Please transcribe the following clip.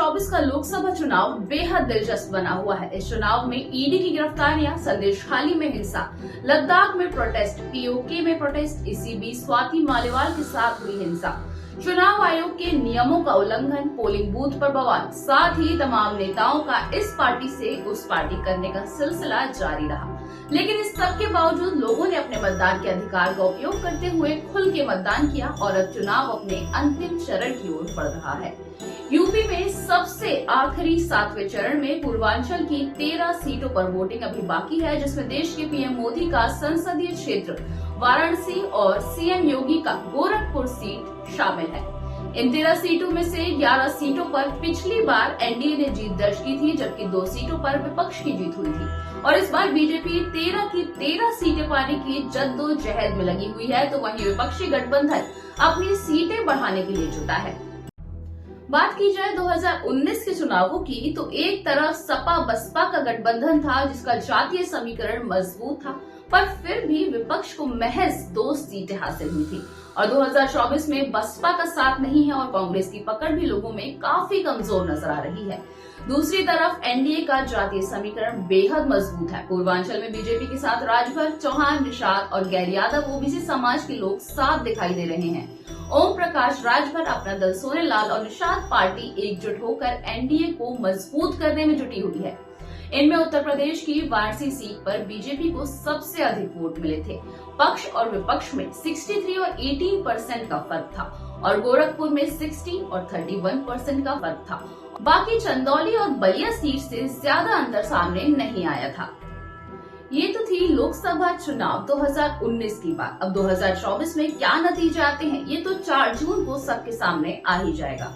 2024 का लोकसभा चुनाव बेहद दिलचस्प बना हुआ है। इस चुनाव में ईडी की गिरफ्तारियां, संदेशखाली में हिंसा, लद्दाख में प्रोटेस्ट, पीओके में प्रोटेस्ट, इसी बीच स्वाति मालीवाल के साथ हुई हिंसा, चुनाव आयोग के नियमों का उल्लंघन, पोलिंग बूथ पर बवाल, साथ ही तमाम नेताओं का इस पार्टी से उस पार्टी करने का सिलसिला जारी रहा। लेकिन इस सब के बावजूद लोगों ने अपने मतदान के अधिकार का उपयोग करते हुए खुल के मतदान किया और अब चुनाव अपने अंतिम चरण की ओर बढ़ रहा है। यूपी में सबसे आखिरी 7वें चरण में पूर्वांचल की 13 सीटों पर वोटिंग अभी बाकी है, जिसमें देश के पीएम मोदी का संसदीय क्षेत्र वाराणसी और सीएम योगी का गोरखपुर सीट शामिल है। इन 13 सीटों में से 11 सीटों पर पिछली बार एनडीए ने जीत दर्ज की थी, जबकि 2 सीटों पर विपक्ष की जीत हुई थी और इस बार बीजेपी 13 की 13 सीटें पाने की जद्दोजहद में लगी हुई है, तो वहीं विपक्षी गठबंधन अपनी सीटें बढ़ाने के लिए जुटा है। बात की जाए 2019 के चुनावों की, तो एक तरफ सपा बसपा का गठबंधन था जिसका जातीय समीकरण मजबूत था, पर फिर भी विपक्ष को महज 2 सीटें हासिल हुई थी और 2024 में बसपा का साथ नहीं है और कांग्रेस की पकड़ भी लोगों में काफी कमजोर नजर आ रही है। दूसरी तरफ एनडीए का जातीय समीकरण बेहद मजबूत है। पूर्वांचल में बीजेपी के साथ राजभर, चौहान, निषाद और गैर यादव ओबीसी समाज के लोग साथ दिखाई दे रहे हैं। ओम प्रकाश राजभर, अपना दल सोनेलाल और निषाद पार्टी एकजुट होकर एनडीए को मजबूत करने में जुटी हुई है। इनमें उत्तर प्रदेश की वाराणसी सीट पर बीजेपी को सबसे अधिक वोट मिले थे। पक्ष और विपक्ष में 63 और 18% का फर्क था और गोरखपुर में 60 और 31% का फर्क था। बाकी चंदौली और बलिया सीट से ज्यादा अंतर सामने नहीं आया था। ये तो थी लोकसभा चुनाव 2019 की बात। अब 2024 में क्या नतीजे आते हैं, ये तो 4 जून को सबके सामने आ ही जाएगा।